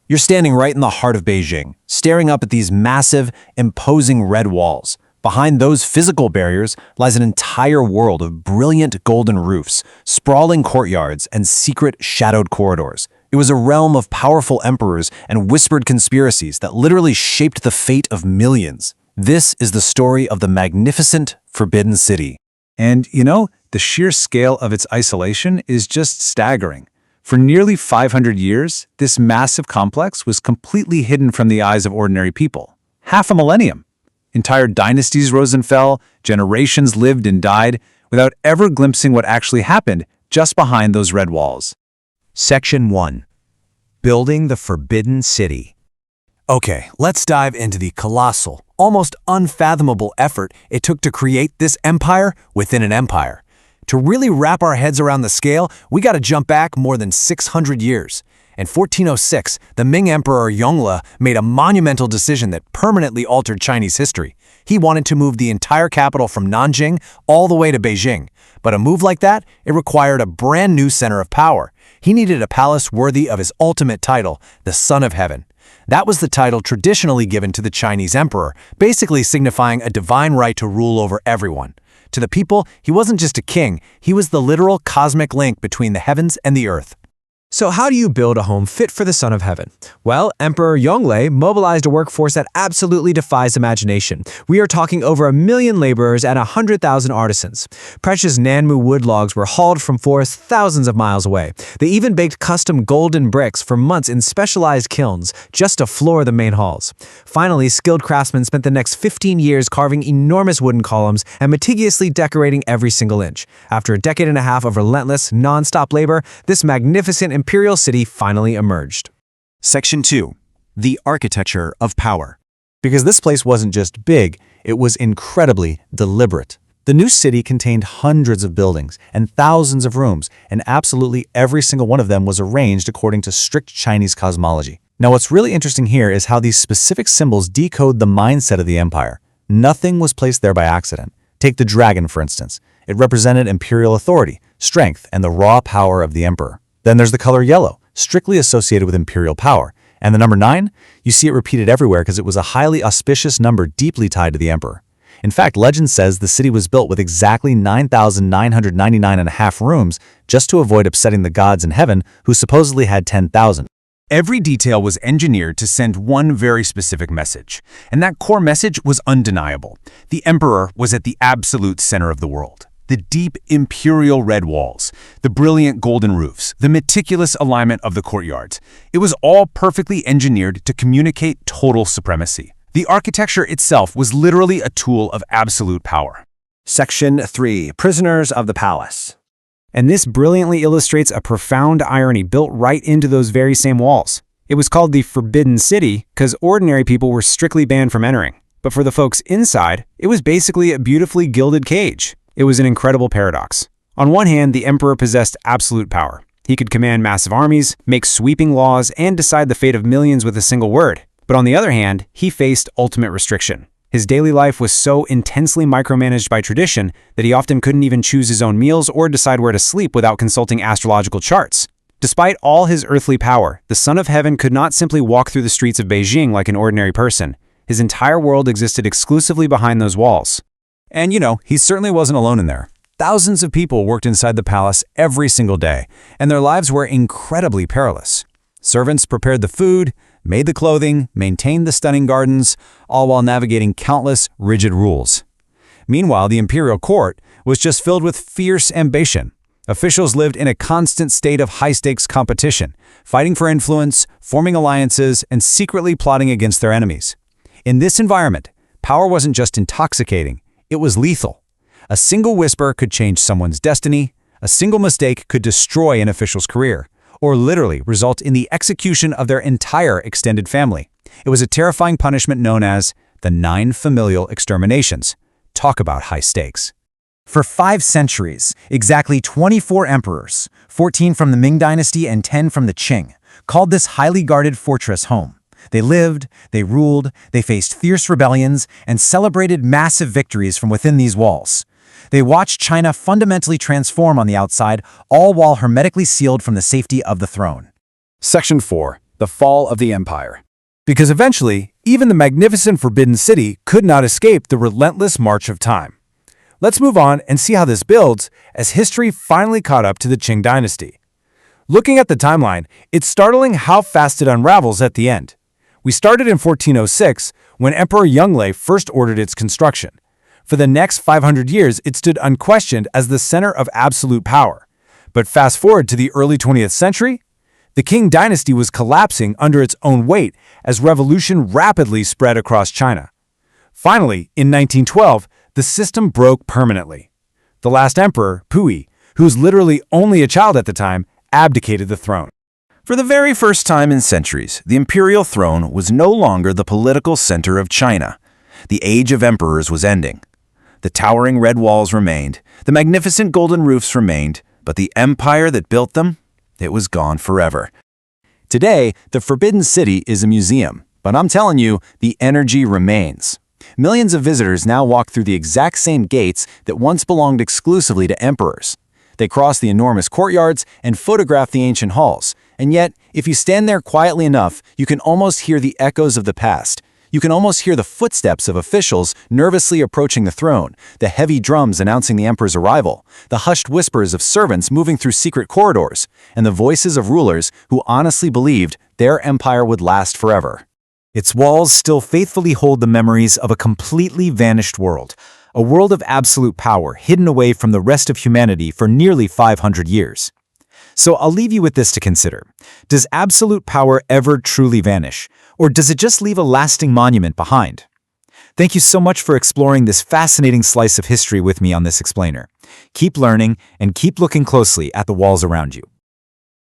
You're standing right in the heart of Beijing, staring up at these massive, imposing red walls. Behind those physical barriers lies an entire world of brilliant golden roofs, sprawling courtyards, and secret shadowed corridors. It was a realm of powerful emperors and whispered conspiracies that literally shaped the fate of millions. This is the story of the magnificent Forbidden City. And, the sheer scale of its isolation is just staggering. For nearly 500 years, this massive complex was completely hidden from the eyes of ordinary people. Half a millennium. Entire dynasties rose and fell, generations lived and died, without ever glimpsing what actually happened just behind those red walls. Section 1. Building the Forbidden City. Okay, let's dive into the colossal, almost unfathomable effort it took to create this empire within an empire. To really wrap our heads around the scale, we got to jump back more than 600 years. In 1406, the Ming Emperor Yongle made a monumental decision that permanently altered Chinese history. He wanted to move the entire capital from Nanjing all the way to Beijing. But a move like that, it required a brand new center of power. He needed a palace worthy of his ultimate title, the Son of Heaven. That was the title traditionally given to the Chinese emperor, basically signifying a divine right to rule over everyone. To the people, he wasn't just a king, he was the literal cosmic link between the heavens and the earth. So how do you build a home fit for the Son of Heaven? Well, Emperor Yongle mobilized a workforce that absolutely defies imagination. We are talking over 1 million laborers and 100,000 artisans. Precious Nanmu wood logs were hauled from forests thousands of miles away. They even baked custom golden bricks for months in specialized kilns just to floor the main halls. Finally, skilled craftsmen spent the next 15 years carving enormous wooden columns and meticulously decorating every single inch. After a decade and a half of relentless, non-stop labor, this magnificent imperial city finally emerged. Section 2. The Architecture of Power. Because this place wasn't just big, it was incredibly deliberate. The new city contained hundreds of buildings and thousands of rooms, and absolutely every single one of them was arranged according to strict Chinese cosmology. Now, what's really interesting here is how these specific symbols decode the mindset of the empire. Nothing was placed there by accident. Take the dragon, for instance. It represented imperial authority, strength, and the raw power of the emperor. Then there's the color yellow, strictly associated with imperial power. And the number 9, you see it repeated everywhere because it was a highly auspicious number deeply tied to the emperor. In fact, legend says the city was built with exactly 9,999.5 rooms just to avoid upsetting the gods in heaven, who supposedly had 10,000. Every detail was engineered to send one very specific message, and that core message was undeniable. The emperor was at the absolute center of the world. The deep imperial red walls, the brilliant golden roofs, the meticulous alignment of the courtyards. It was all perfectly engineered to communicate total supremacy. The architecture itself was literally a tool of absolute power. Section 3. Prisoners of the Palace. And this brilliantly illustrates a profound irony built right into those very same walls. It was called the Forbidden City because ordinary people were strictly banned from entering. But for the folks inside, it was basically a beautifully gilded cage. It was an incredible paradox. On one hand, the emperor possessed absolute power. He could command massive armies, make sweeping laws, and decide the fate of millions with a single word. But on the other hand, he faced ultimate restriction. His daily life was so intensely micromanaged by tradition that he often couldn't even choose his own meals or decide where to sleep without consulting astrological charts. Despite all his earthly power, the Son of Heaven could not simply walk through the streets of Beijing like an ordinary person. His entire world existed exclusively behind those walls. And he certainly wasn't alone in there. Thousands of people worked inside the palace every single day, and their lives were incredibly perilous. Servants prepared the food, made the clothing, maintained the stunning gardens, all while navigating countless rigid rules. Meanwhile, the imperial court was just filled with fierce ambition. Officials lived in a constant state of high-stakes competition, fighting for influence, forming alliances, and secretly plotting against their enemies. In this environment, power wasn't just intoxicating, it was lethal. A single whisper could change someone's destiny, a single mistake could destroy an official's career, or literally result in the execution of their entire extended family. It was a terrifying punishment known as the 9 familial exterminations. Talk about high stakes. For 5 centuries, exactly 24 emperors, 14 from the Ming Dynasty and 10 from the Qing, called this highly guarded fortress home. They lived, they ruled, they faced fierce rebellions, and celebrated massive victories from within these walls. They watched China fundamentally transform on the outside, all while hermetically sealed from the safety of the throne. Section 4. the fall of the empire. Because eventually, even the magnificent Forbidden City could not escape the relentless march of time. Let's move on and see how this builds as history finally caught up to the Qing dynasty. Looking at the timeline, it's startling how fast it unravels at the end. We started in 1406, when Emperor Yongle first ordered its construction. For the next 500 years, it stood unquestioned as the center of absolute power. But fast forward to the early 20th century, the Qing dynasty was collapsing under its own weight as revolution rapidly spread across China. Finally, in 1912, the system broke permanently. The last emperor, Puyi, who was literally only a child at the time, abdicated the throne. For the very first time in centuries, the imperial throne was no longer the political center of China. The age of emperors was ending. The towering red walls remained, the magnificent golden roofs remained, but the empire that built them, it was gone forever. Today, the Forbidden City is a museum, but I'm telling you, the energy remains. Millions of visitors now walk through the exact same gates that once belonged exclusively to emperors. They cross the enormous courtyards and photograph the ancient halls. And yet, if you stand there quietly enough, you can almost hear the echoes of the past. You can almost hear the footsteps of officials nervously approaching the throne, the heavy drums announcing the emperor's arrival, the hushed whispers of servants moving through secret corridors, and the voices of rulers who honestly believed their empire would last forever. Its walls still faithfully hold the memories of a completely vanished world, a world of absolute power hidden away from the rest of humanity for nearly 500 years. So I'll leave you with this to consider. Does absolute power ever truly vanish, or does it just leave a lasting monument behind? Thank you so much for exploring this fascinating slice of history with me on this explainer. Keep learning and keep looking closely at the walls around you.